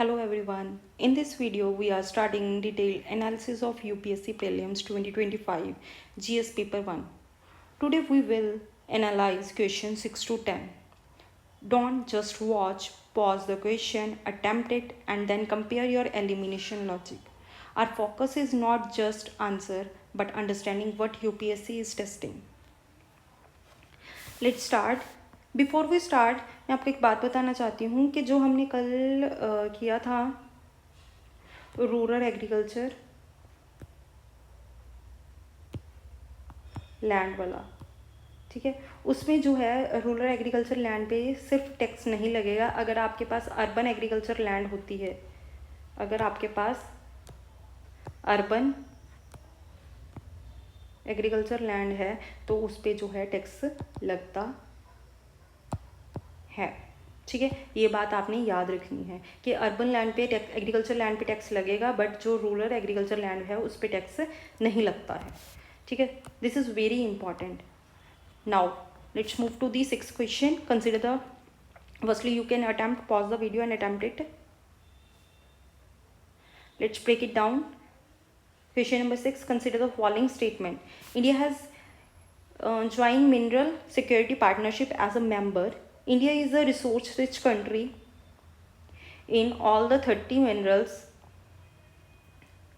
Hello everyone. In this video, we are starting detailed analysis of UPSC Prelims 2025 GS Paper 1. Today we will analyze questions 6 to 10. Don't just watch, pause the question, attempt it and then compare your elimination logic. Our focus is not just answer but understanding what UPSC is testing. Let's start. Before we start मैं आपको एक बात बताना चाहती हूँ कि जो हमने कल किया था रूरल एग्रीकल्चर लैंड वाला, ठीक है, उसमें जो है रूरल एग्रीकल्चर लैंड पे सिर्फ टैक्स नहीं लगेगा अगर आपके पास अर्बन एग्रीकल्चर लैंड होती है. अगर आपके पास अर्बन एग्रीकल्चर लैंड है तो उस पर जो है टैक्स लगता है. ठीक है, ये बात आपने याद रखनी है कि अर्बन लैंड पे एग्रीकल्चर लैंड पे टैक्स लगेगा बट जो रूरल एग्रीकल्चर लैंड है उस पर टैक्स नहीं लगता है. ठीक है, this is very important. Now let's move to the 6th question. Consider the firstly you can attempt, pause the video and attempt it. Let's break it down. Question number 6. Consider the following statement. India has joined Mineral Security Partnership as a member. India is a resource-rich country in all the 30 minerals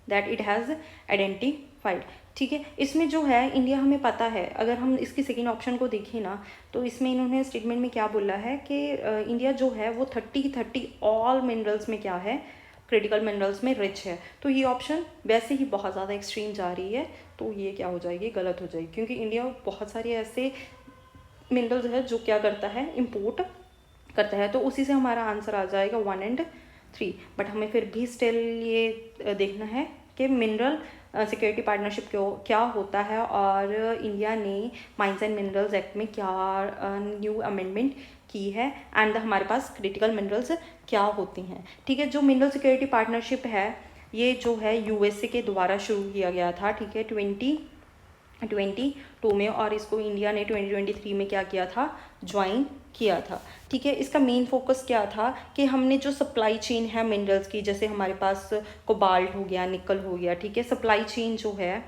that it has identified. ठीक है, इसमें जो है India हमें पता है. अगर हम इसकी सेकेंड ऑप्शन को देखें ना तो इसमें इन्होंने स्टेटमेंट में क्या बोला है कि इंडिया जो है वो 30 ऑल मिनरल्स में क्या है, क्रिटिकल मिनरल्स में रिच है. तो ये ऑप्शन वैसे ही बहुत ज़्यादा एक्सट्रीम जा रही है, तो ये क्या हो जाएगी, गलत हो जाएगी, क्योंकि इंडिया बहुत सारे ऐसे मिनरल्स है जो क्या करता है, इम्पोर्ट करता है. तो उसी से हमारा आंसर आ जाएगा 1 और 3. बट हमें फिर भी स्टिल ये देखना है कि मिनरल सिक्योरिटी पार्टनरशिप क्या होता है और इंडिया ने माइंस एंड मिनरल्स एक्ट में क्या न्यू अमेंडमेंट की है एंड हमारे पास क्रिटिकल मिनरल्स क्या होती हैं. ठीक है, जो मिनरल सिक्योरिटी पार्टनरशिप है ये जो है यूएसए के द्वारा शुरू किया गया था. ठीक है, 2022 में, और इसको इंडिया ने 2023 में क्या किया था, ज्वाइन किया था. ठीक है, इसका मेन फोकस क्या था कि हमने जो सप्लाई चेन है मिनरल्स की, जैसे हमारे पास कोबाल्ट हो गया, निकल हो गया, ठीक है, सप्लाई चेन जो है,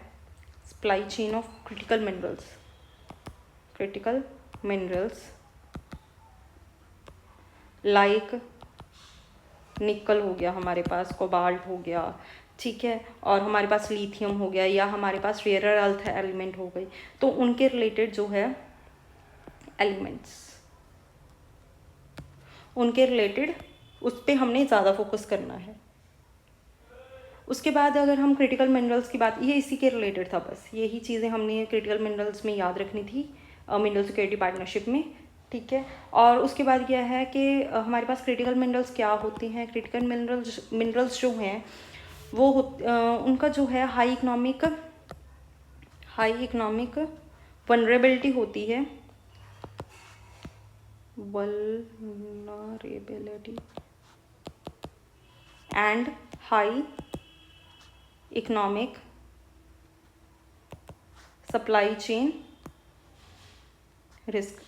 supply chain of critical minerals like निकल हो गया, हमारे पास कोबाल्ट हो गया, ठीक है, और हमारे पास लिथियम हो गया, या हमारे पास रेयर अर्थ एलिमेंट हो गई, तो उनके रिलेटेड जो है एलिमेंट्स, उनके रिलेटेड उस पर हमने ज़्यादा फोकस करना है. उसके बाद अगर हम क्रिटिकल मिनरल्स की बात, ये इसी के रिलेटेड था, बस यही चीज़ें हमने क्रिटिकल मिनरल्स में याद रखनी थी मिनरल सिक्योरिटी पार्टनरशिप में. ठीक है, और उसके बाद क्या है कि हमारे पास क्रिटिकल मिनरल्स क्या होती हैं. क्रिटिकल मिनरल्स जो हैं वो उनका जो है हाई इकोनॉमिक वनरेबिलिटी होती है, vulnerability and high economic supply chain risk.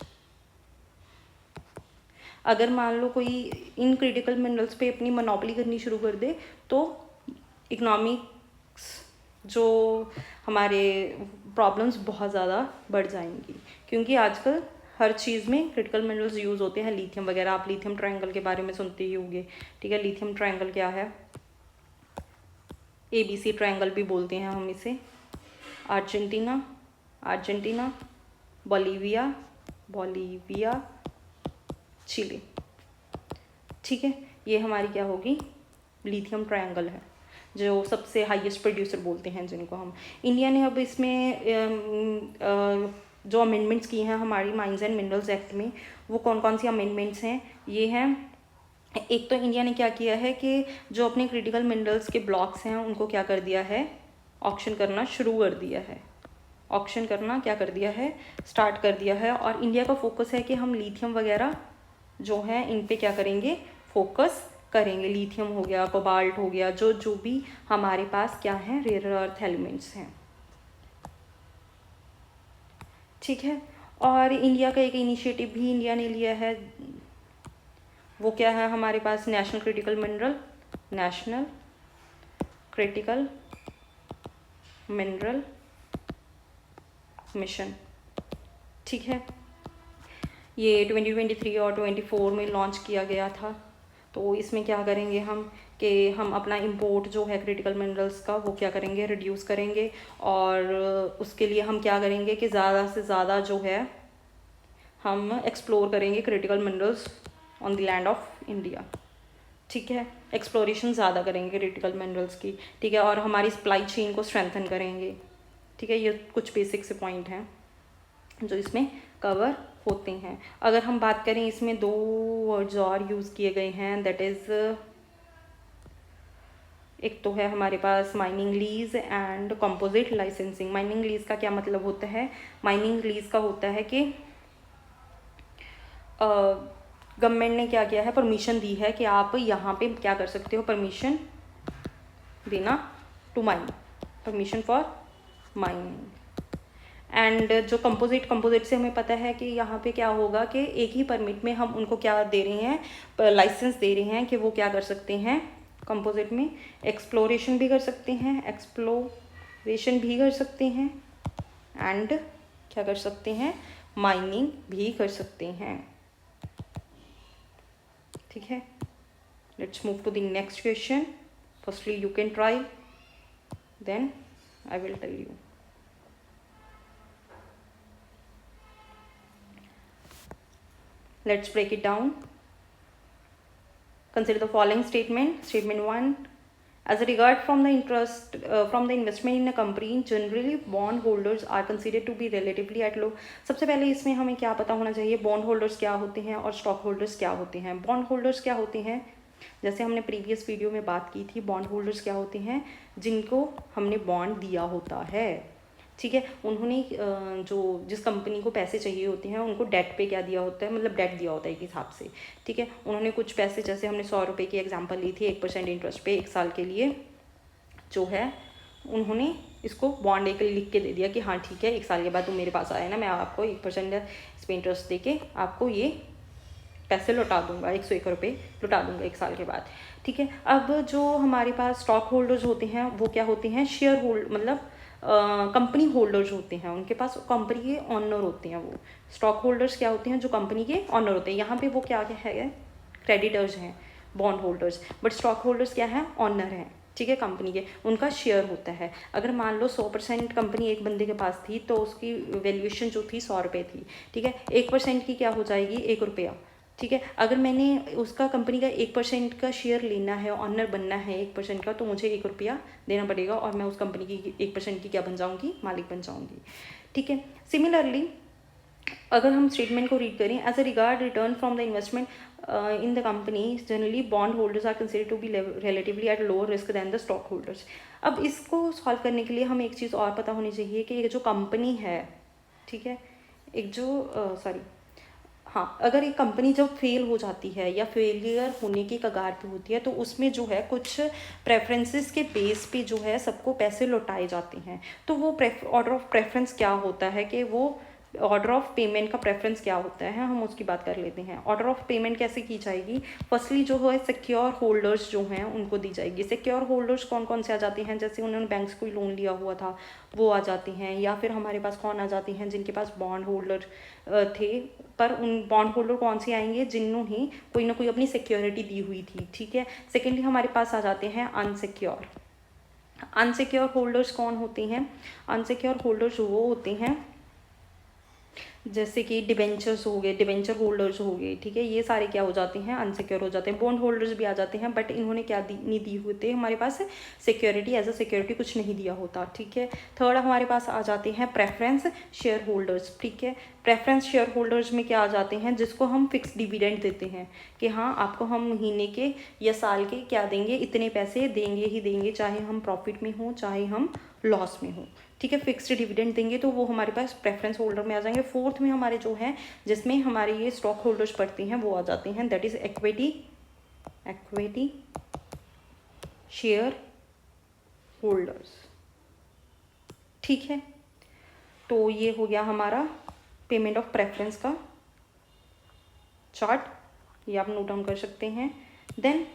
अगर मान लो कोई इन क्रिटिकल मिनरल्स पे अपनी मोनोपोली करनी शुरू कर दे तो इकोनॉमिक्स जो हमारे प्रॉब्लम्स बहुत ज़्यादा बढ़ जाएंगी, क्योंकि आजकल हर चीज़ में क्रिटिकल मिनरल्स यूज़ होते हैं. लिथियम वगैरह, आप लिथियम ट्रायंगल के बारे में सुनते ही होंगे. ठीक है, लिथियम ट्रायंगल क्या है, ABC ट्रायंगल भी बोलते हैं हम इसे. Argentina, Bolivia, Chile. ठीक है, ये हमारी क्या होगी, लिथियम ट्रायंगल है, जो सबसे हाईएस्ट प्रोड्यूसर बोलते हैं जिनको हम. इंडिया ने अब इसमें जो अमेंडमेंट्स की हैं हमारी माइंस एंड मिनरल्स एक्ट में, वो कौन कौन सी अमेंडमेंट्स हैं, ये हैं. एक तो इंडिया ने क्या किया है कि जो अपने क्रिटिकल मिनरल्स के ब्लॉक्स हैं उनको क्या कर दिया है, ऑक्शन करना शुरू कर दिया है. ऑक्शन करना क्या कर दिया है, स्टार्ट कर दिया है. और इंडिया का फोकस है कि हम लिथियम वगैरह जो है इन पे क्या करेंगे, फोकस करेंगे. लिथियम हो गया, कोबाल्ट हो गया, जो भी हमारे पास क्या है, रेयर अर्थ एलिमेंट्स हैं. ठीक है, और इंडिया का एक इनिशिएटिव भी इंडिया ने लिया है, वो क्या है, हमारे पास national critical mineral national critical mineral mission, ठीक है। ये 2023 और 24 में लॉन्च किया गया था। तो इसमें क्या करेंगे हम कि हम अपना इंपोर्ट जो है क्रिटिकल मिनरल्स का वो क्या करेंगे, रिड्यूस करेंगे। और उसके लिए हम क्या करेंगे कि ज़्यादा से ज़्यादा जो है हम एक्सप्लोर करेंगे critical minerals on the land of India, ठीक है। एक्सप्लोरेशन ज़्यादा करेंगे क्रिटिकल मिनरल्स की, ठीक है। और हमारी सप्लाई चेन को स्ट्रेंथन करेंगे, ठीक है। ये कुछ बेसिक से पॉइंट हैं जो इसमें कवर होते हैं। अगर हम बात करें, इसमें 2 वर्ड्स और यूज़ किए गए हैं, दैट इज़ एक तो है हमारे पास mining lease and composite licensing. Mining lease का क्या मतलब होता है? माइनिंग लीज का होता है कि गवर्नमेंट ने क्या किया है, परमिशन दी है कि आप यहाँ पे क्या कर सकते हो, परमिशन देना to mine, permission for mining. And जो कंपोजिट से हमें पता है कि यहाँ पे क्या होगा कि एक ही परमिट में हम उनको क्या दे रहे हैं, लाइसेंस दे रहे हैं कि वो क्या कर सकते हैं, कंपोजिट में एक्सप्लोरेशन भी कर सकते हैं, एंड क्या कर सकते हैं, माइनिंग भी कर सकते हैं, ठीक है। Let's move to the next question. Firstly you can try, then I will tell you. Let's break it down. Consider the following statement. Statement 1. As a regard from the interest from the investment in a company, generally bond holders are considered to be relatively at low. सबसे पहले इसमें हमें क्या पता होना चाहिए, bond holders क्या होते हैं और स्टॉक होल्डर्स क्या होते हैं। बॉन्ड होल्डर्स क्या होते हैं, जैसे हमने प्रीवियस वीडियो में बात की थी, बॉन्ड होल्डर्स क्या होते हैं, जिनको हमने बॉन्ड दिया होता है, ठीक है। उन्होंने जो जिस कंपनी को पैसे चाहिए होते हैं उनको डेट पे क्या दिया होता है, मतलब डेट दिया होता है एक हिसाब से, ठीक है। उन्होंने कुछ पैसे, जैसे हमने 100 रुपये की एग्जांपल ली थी, 1% इंटरेस्ट पे 1 साल के लिए जो है, उन्होंने इसको बॉन्ड एक लिख के दे दिया कि हाँ ठीक है, 1 साल के बाद तुम मेरे पास आए ना, मैं आपको 1% इस पर इंटरेस्ट दे के आपको ये पैसे लौटा दूंगा, 101 रुपये लौटा दूंगा 1 साल के बाद, ठीक है। अब जो हमारे पास स्टॉक होल्डर्स होते हैं वो क्या होते हैं, शेयर होल्ड, मतलब कंपनी होल्डर्स होते हैं, उनके पास कंपनी के ऑनर होते हैं। वो स्टॉक होल्डर्स क्या होते हैं, जो कंपनी के ऑनर होते हैं। यहाँ पे वो क्या है, क्रेडिटर्स हैं bond holders, but stock holders क्या है, ऑनर हैं, ठीक है, कंपनी के, उनका शेयर होता है। अगर मान लो 100% कंपनी एक बंदे के पास थी तो उसकी वैल्यूएशन जो थी 100 रुपये थी, ठीक है। 1% की क्या हो जाएगी, 1 रुपया, ठीक है। अगर मैंने उसका कंपनी का 1% का शेयर लेना है, ऑनर बनना है 1% का, तो मुझे 1 रुपया देना पड़ेगा और मैं उस कंपनी की 1% की क्या बन जाऊंगी, मालिक बन जाऊंगी, ठीक है। सिमिलरली अगर हम स्टेटमेंट को रीड करें, as a regard return from the investment in the company, generally bond holders are considered to be relatively at lower risk than the stock holders. अब इसको सॉल्व करने के लिए हमें एक चीज़ और पता होनी चाहिए कि एक जो कंपनी है, ठीक है, एक जो हाँ, अगर एक कंपनी जब फेल हो जाती है या फेलियर होने की कगार पे होती है, तो उसमें जो है कुछ प्रेफरेंसेस के बेस पे जो है सबको पैसे लौटाए जाते हैं। तो वो ऑर्डर ऑफ प्रेफरेंस क्या होता है, कि वो ऑर्डर ऑफ पेमेंट का प्रेफरेंस क्या होता है, हम उसकी बात कर लेते हैं। ऑर्डर ऑफ पेमेंट कैसे की जाएगी, फर्स्टली जो है सिक्योर होल्डर्स जो हैं उनको दी जाएगी। सिक्योर होल्डर्स कौन कौन से आ जाते हैं, जैसे उन्होंने बैंक से कोई लोन लिया हुआ था वो आ जाते हैं, या फिर हमारे पास कौन आ जाते हैं, जिनके पास बॉन्ड होल्डर थे, पर उन बॉन्ड होल्डर कौन से आएंगे, जिन्होंने कोई ना कोई अपनी सिक्योरिटी दी हुई थी, ठीक है। सेकेंडली हमारे पास आ जाते हैं अनसिक्योर। अनसिक्योर होल्डर्स कौन होते हैं, अनसिक्योर होल्डर्स वो होते हैं जैसे कि डिबेंचर्स हो गए, डिबेंचर होल्डर्स हो गए, ठीक है। ये सारे क्या हो जाते हैं, अनसिक्योर हो जाते हैं। बॉन्ड होल्डर्स भी आ जाते हैं, बट इन्होंने क्या नहीं दी हुए थे, हमारे पास सिक्योरिटी, एज अ सिक्योरिटी कुछ नहीं दिया होता, ठीक है। थर्ड हमारे पास आ जाते हैं प्रेफरेंस शेयर होल्डर्स, ठीक है। प्रेफरेंस शेयर होल्डर्स में क्या आ जाते हैं, जिसको हम फिक्स डिविडेंड देते हैं कि हाँ आपको हम महीने के या साल के क्या देंगे, इतने पैसे देंगे ही देंगे, चाहे हम प्रॉफिट में हों चाहे हम लॉस में हों, ठीक है। फिक्स्ड डिविडेंड देंगे, तो वो हमारे पास प्रेफरेंस होल्डर में आ जाएंगे। फोर्थ में हमारे जो हैं, जिसमें हमारे ये स्टॉक होल्डर्स पड़ते हैं, वो आ जाते हैं, that is equity share holders, ठीक है। तो ये हो गया हमारा पेमेंट ऑफ प्रेफरेंस का चार्ट, ये आप नोट डाउन कर सकते हैं। देन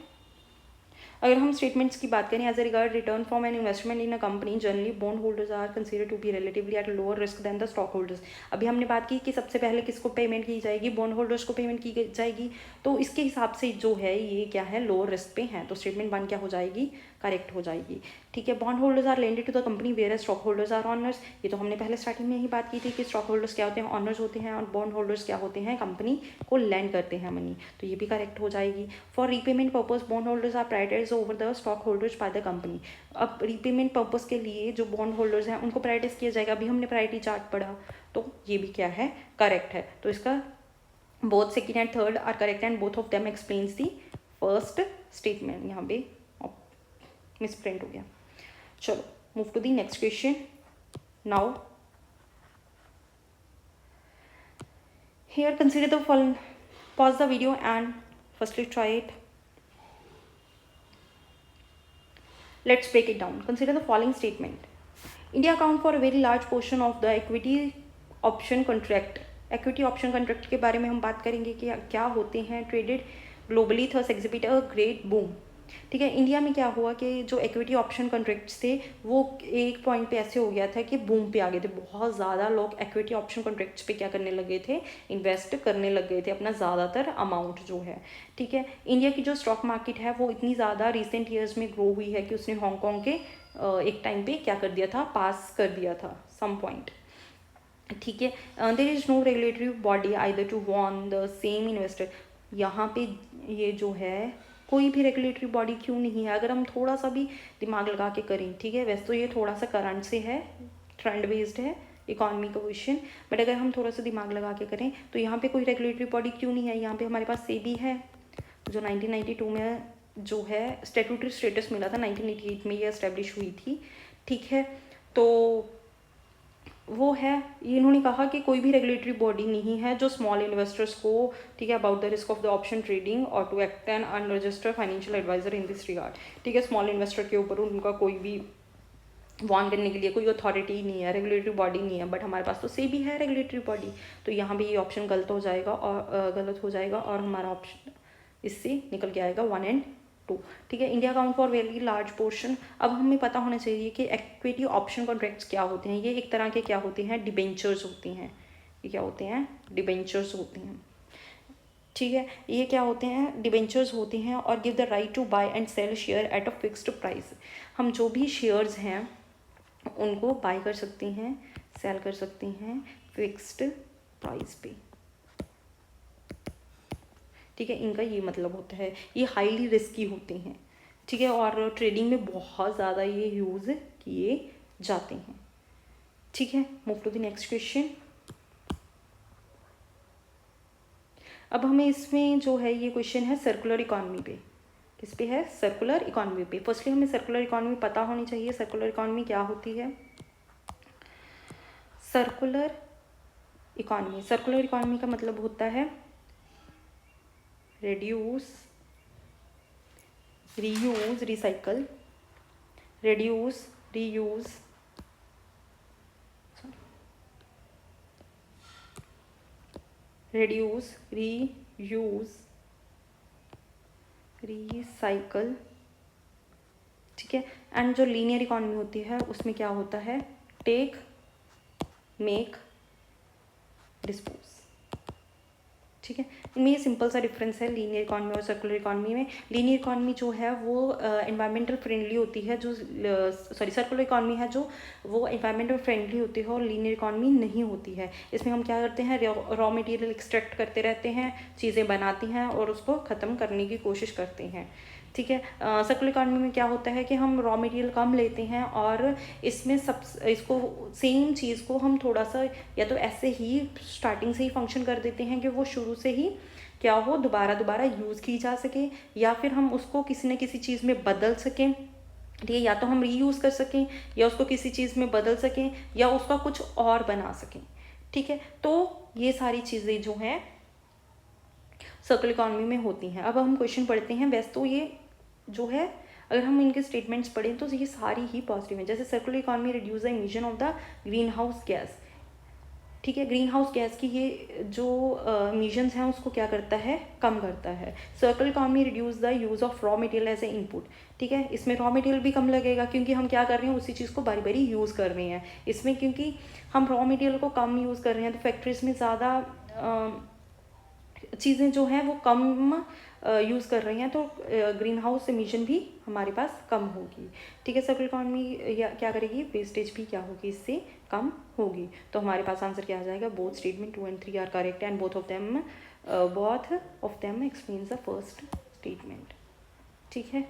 अगर हम स्टेटमेंट्स की बात करें, as a regard return from an investment in a company generally bond holders are consider to be relatively at lower risk than the stock holders. अभी हमने बात की कि सबसे पहले किसको पेमेंट की जाएगी, बॉन्ड होल्डर्स को पेमेंट की जाएगी, तो इसके हिसाब से जो है ये क्या है, लोअर रिस्क पे हैं, तो स्टेटमेंट 1 क्या हो जाएगी, करेक्ट हो जाएगी। ठीक है, bond holders are lended to the company where stock holders are owners, ये तो हमने पहले स्टार्टिंग में ही बात की थी कि स्टॉक होल्डर्स क्या होते हैं, ऑनर्स होते हैं, और बॉन्ड होल्डर्स क्या होते हैं, कंपनी को लैंड करते हैं मनी, तो ये भी करेक्ट हो जाएगी। For repayment purpose bond holders are prioritize over the stock holders by the company. अब रीपेमेंट पर्पज के लिए जो बॉन्ड होल्डर्स हैं उनको प्रायोरिटाइज किया जाएगा, अभी हमने प्रायोरिटी चार्ट पढ़ा, तो ये भी क्या है, करेक्ट है। तो इसका both second and third are correct and both of them explains the first statement. यहाँ पे मिसप्रिंट हो गया। चलो move to the next question now. Here consider the following, pause the video and firstly try it. Let's break it down. Consider the following statement. India account for a very large portion of the equity option contract. Equity option contract के बारे में हम बात करेंगे कि क्या होते हैं, traded globally thus exhibit a great boom। ठीक है, इंडिया में क्या हुआ कि जो इक्विटी ऑप्शन कॉन्ट्रैक्ट्स थे वो एक पॉइंट पे ऐसे हो गया था कि बूम पे आ गए थे, बहुत ज़्यादा लोग इक्विटी ऑप्शन कॉन्ट्रैक्ट्स पे क्या करने लगे थे, इन्वेस्ट करने लग गए थे अपना ज़्यादातर अमाउंट जो है। ठीक है, इंडिया की जो स्टॉक मार्केट है वो इतनी ज़्यादा रिसेंट ईयर्स में ग्रो हुई है कि उसने हांगकॉन्ग के एक टाइम पे क्या कर दिया था, पास कर दिया था सम पॉइंट। ठीक है, there is no regulatory body either to warn the same investor. यहाँ पे ये जो है कोई भी रेगुलेटरी बॉडी क्यों नहीं है, अगर हम थोड़ा सा भी दिमाग लगा के करें। ठीक है, वैसे तो ये थोड़ा सा करंट से है, ट्रेंड बेस्ड है इकॉनमी का क्वेश्चन, बट अगर हम थोड़ा सा दिमाग लगा के करें तो यहाँ पे कोई रेगुलेटरी बॉडी क्यों नहीं है। यहाँ पे हमारे पास सेबी है जो 1992 में जो है स्टैट्यूटरी स्टेटस मिला था, 1988 में ये एस्टेब्लिश हुई थी। ठीक है, तो वो है, इन्होंने कहा कि कोई भी रेगुलेटरी बॉडी नहीं है जो स्मॉल इन्वेस्टर्स को, ठीक है, about the risk of the option trading और to act an unregistered financial adviser in this regard. ठीक है, स्मॉल इन्वेस्टर के ऊपर उनका कोई भी वार्न करने के लिए कोई अथॉरिटी नहीं है, रेगुलेटरी बॉडी नहीं है, बट हमारे पास तो सेबी है रेगुलेटरी बॉडी, तो यहाँ भी ये ऑप्शन गलत हो जाएगा और हमारा ऑप्शन इससे निकल के आएगा 1 and 2। ठीक है, India account for very large portion. अब हमें पता होना चाहिए कि इक्विटी ऑप्शन कॉन्ट्रैक्ट्स क्या होते हैं। ये एक तरह के क्या होते हैं, डिबेंचर्स होती हैं। ये क्या होते हैं, डिबेंचर्स होते हैं। ठीक है, ये क्या होते हैं, डिबेंचर्स होते हैं और give the right to buy and sell share at a fixed price. हम जो भी शेयर्स हैं उनको बाय कर सकते हैं, सेल कर सकते हैं फिक्स्ड प्राइस पे। ठीक है, इनका ये मतलब होता है, ये हाईली रिस्की होते हैं। ठीक है, और ट्रेडिंग में बहुत ज़्यादा ये यूज़ किए जाते हैं। ठीक है, move to the next question. अब हमें इसमें जो है ये क्वेश्चन है सर्कुलर इकॉनमी पे। किस पे है, सर्कुलर इकॉनमी पे। फर्स्टली हमें सर्कुलर इकॉनमी पता होनी चाहिए। सर्कुलर इकॉनमी क्या होती है, सर्कुलर इकॉनमी का मतलब होता है reduce, reuse, recycle, reduce, reuse, recycle। ठीक है, एंड जो लीनियर इकॉनमी होती है उसमें क्या होता है, टेक, मेक, डिस्पोज। ठीक है, इनमें ये सिंपल सा डिफरेंस है लीनियर इकॉनमी और सर्कुलर इकॉनमी में। लीनियर इकॉनमी जो है वो एनवायरमेंटल फ्रेंडली होती है, जो सर्कुलर इकॉनमी है जो वो एनवायरमेंटल फ्रेंडली होती है, और लीनियर इकॉनमी नहीं होती है। इसमें हम क्या करते हैं, रॉ मटेरियल एक्सट्रैक्ट करते रहते हैं, चीज़ें बनाती हैं और उसको ख़त्म करने की कोशिश करते हैं। ठीक है, सर्कुलर इकॉनमी में क्या होता है कि हम रॉ मटेरियल कम लेते हैं और इसमें इसको सेम चीज़ को हम थोड़ा सा या तो ऐसे ही स्टार्टिंग से ही फंक्शन कर देते हैं कि वो शुरू से ही क्या हो, दोबारा यूज़ की जा सके, या फिर हम उसको किसी न किसी चीज़ में बदल सकें। ठीक है, या तो हम रीयूज़ कर सकें, या उसको किसी चीज़ में बदल सकें, या उसका कुछ और बना सकें। ठीक है, तो ये सारी चीज़ें जो हैं सर्कुलर इकॉनमी में होती हैं। अब हम क्वेश्चन पढ़ते हैं। वैसे तो ये जो है अगर हम इनके स्टेटमेंट्स पढ़ें तो ये सारी ही पॉजिटिव हैं। जैसे circular economy reduce the emission of the green house gas, ठीक है। ग्रीन हाउस गैस की ये जो इमिशंस हैं उसको क्या करता है, कम करता है। Circular economy reduce the use of raw material as a input, ठीक है। इसमें रॉ मटेरियल भी कम लगेगा क्योंकि हम क्या कर रहे हैं, उसी चीज़ को बारी बारी यूज़ कर रहे हैं। इसमें क्योंकि हम रॉ मटेरियल को कम यूज़ कर रहे हैं तो फैक्ट्रीज में ज़्यादा चीज़ें जो हैं वो कम यूज़ कर रही हैं, तो ग्रीन हाउस एमिशन भी हमारे पास कम होगी, ठीक है। सर्कुलर इकॉनमी या क्या करेगी, वेस्टेज भी क्या होगी, इससे कम होगी। तो हमारे पास आंसर क्या आ जाएगा, both statement 2 and 3 are correct and both of them explains the first statement, ठीक है।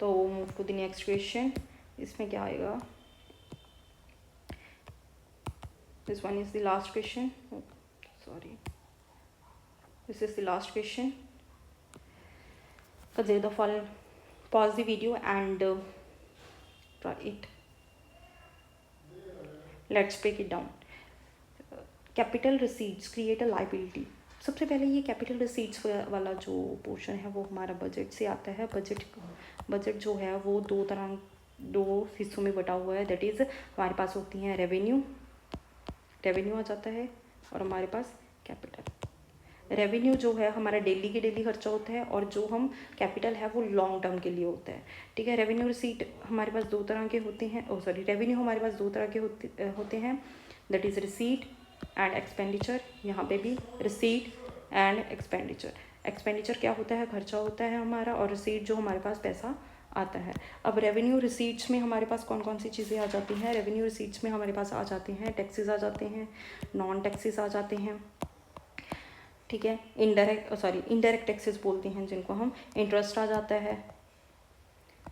तो move to the next question. इसमें क्या आएगा, this one is the last question, sorry, this is the last question. Consider the following, pause the video and try it. Let's break it down. Capital receipts create a liability. सबसे पहले ये capital receipts वाला जो portion है वो हमारा budget से आता है। बजट जो है वो दो हिस्सों में बटा हुआ है। दैट इज़ हमारे पास होती हैं रेवेन्यू आ जाता है और हमारे पास कैपिटल। रेवेन्यू जो है हमारा डेली के डेली खर्चा होता है और जो हम कैपिटल है वो लॉन्ग टर्म के लिए होता है, ठीक है। रेवेन्यू रिसीट हमारे पास दो तरह के होते हैं, रेवेन्यू हमारे पास दो तरह के होते हैं, that is receipt and expenditure. यहाँ पे भी रिसीट एंड एक्सपेंडिचर। एक्सपेंडिचर क्या होता है, खर्चा होता है हमारा, और रिसीट जो हमारे पास पैसा आता है। अब रेवेन्यू रिसीट्स में हमारे पास कौन कौन सी चीज़ें आ जाती हैं, रेवेन्यू रिसीट्स में हमारे पास आ जाते हैं टैक्सेस आ जाते हैं, नॉन टैक्सेस आ जाते हैं, ठीक है। इनडायरेक्ट टैक्सेस बोलते हैं जिनको हम, इंटरेस्ट आ जाता है,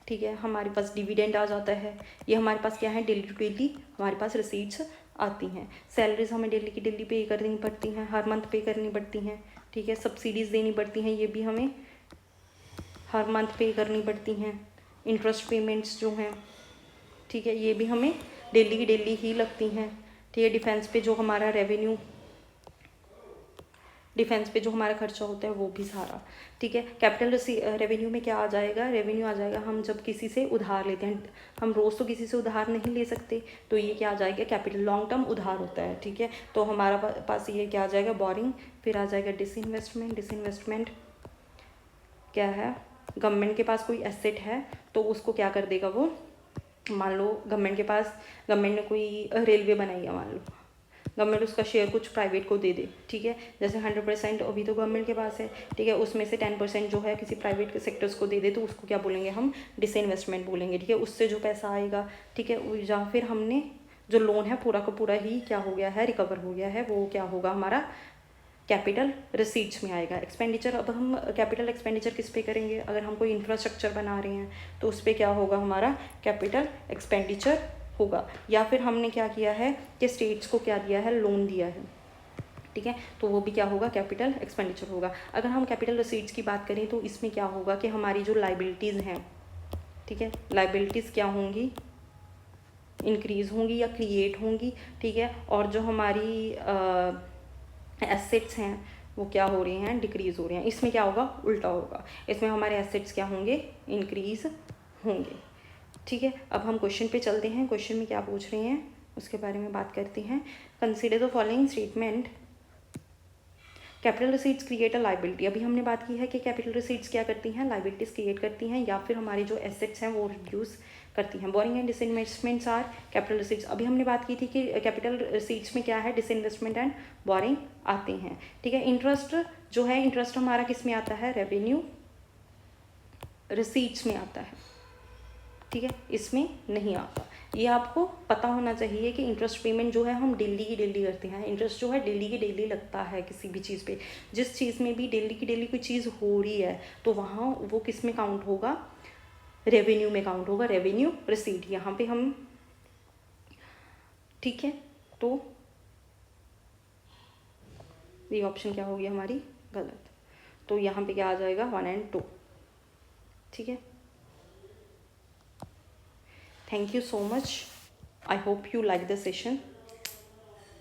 ठीक है। हमारे पास डिविडेंड आ जाता है। ये हमारे पास क्या है, डेली टू डेली हमारे पास रिसीट्स आती हैं। सैलरीज हमें डेली की डेली पे करनी पड़ती हैं, हर मंथ पे करनी पड़ती हैं, ठीक है। सब्सिडीज़ देनी पड़ती हैं, ये भी हमें हर मंथ पे करनी पड़ती हैं। इंटरेस्ट पेमेंट्स जो हैं, ठीक है, ये भी हमें डेली की डेली ही लगती हैं, ठीक है। डिफेंस पे जो हमारा खर्चा होता है वो भी सारा, ठीक है। कैपिटल रेवेन्यू में क्या आ जाएगा, रेवेन्यू आ जाएगा हम जब किसी से उधार लेते हैं। हम रोज़ तो किसी से उधार नहीं ले सकते, तो ये क्या आ जाएगा, कैपिटल लॉन्ग टर्म उधार होता है, ठीक है। तो हमारा पास ये क्या आ जाएगा, बोरिंग। फिर आ जाएगा डिसइन्वेस्टमेंट क्या है, गवर्नमेंट के पास कोई एसेट है तो उसको क्या कर देगा वो, मान लो गवर्नमेंट ने कोई रेलवे बनाई है, मान लो गवर्नमेंट उसका शेयर कुछ प्राइवेट को दे दे, ठीक है। जैसे 100% अभी तो गवर्नमेंट के पास है, ठीक है, उसमें से 10% जो है किसी प्राइवेट सेक्टर्स को दे दे, तो उसको क्या बोलेंगे हम, डिसइन्वेस्टमेंट बोलेंगे, ठीक है। उससे जो पैसा आएगा, ठीक है, या फिर हमने जो लोन है पूरा का पूरा ही क्या हो गया है, रिकवर हो गया है, वो क्या होगा हमारा कैपिटल रिसीट्स में आएगा। एक्सपेंडिचर, अब हम कैपिटल एक्सपेंडिचर किस पे करेंगे, अगर हम कोई इंफ्रास्ट्रक्चर बना रहे हैं तो उस पर क्या होगा, हमारा कैपिटल एक्सपेंडिचर होगा। या फिर हमने क्या किया है कि स्टेट्स को क्या दिया है, लोन दिया है, ठीक है, तो वो भी क्या होगा, कैपिटल एक्सपेंडिचर होगा। अगर हम कैपिटल रिसीट्स की बात करें तो इसमें क्या होगा कि हमारी जो लाइबिलिटीज़ हैं, ठीक है, लाइबिलिटीज़ क्या होंगी, इंक्रीज़ होंगी या क्रिएट होंगी, ठीक है। और जो हमारी एसेट्स हैं वो क्या हो रहे हैं, डिक्रीज़ हो रहे हैं। इसमें क्या होगा, उल्टा होगा, इसमें हमारे एसेट्स क्या होंगे, इंक्रीज़ होंगे, ठीक है। अब हम क्वेश्चन पे चलते हैं, क्वेश्चन में क्या पूछ रहे हैं उसके बारे में बात करते हैं। Consider the following statement, capital receipts create a liability. अभी हमने बात की है कि कैपिटल रिसीट्स क्या करती हैं, लाइबिलिटीज़ क्रिएट करती हैं या फिर हमारे जो एसेट्स हैं वो रिड्यूस करती हैं। Borrowing and disinvestments are capital receipts. अभी हमने बात की थी कि कैपिटल रिसीट्स में क्या है, डिसइन्वेस्टमेंट एंड बोरिंग आते हैं, ठीक है। इंटरेस्ट जो है, इंटरेस्ट हमारा किस में आता है, रेवेन्यू रिसीट्स में आता है, ठीक है, इसमें नहीं आता। ये आपको पता होना चाहिए कि इंटरेस्ट पेमेंट जो है हम डेली की डेली करते हैं। इंटरेस्ट जो है डेली की डेली लगता है किसी भी चीज़ पे। जिस चीज़ में भी डेली की डेली कोई चीज़ हो रही है तो वहाँ वो किस में काउंट होगा, रेवेन्यू में काउंट होगा, रेवेन्यू रिसीट। यहाँ पे हम, ठीक है, तो ये ऑप्शन क्या हो गया हमारी गलत, तो यहाँ पे क्या आ जाएगा 1 and 2, ठीक है। Thank you so much. I hope you like the session.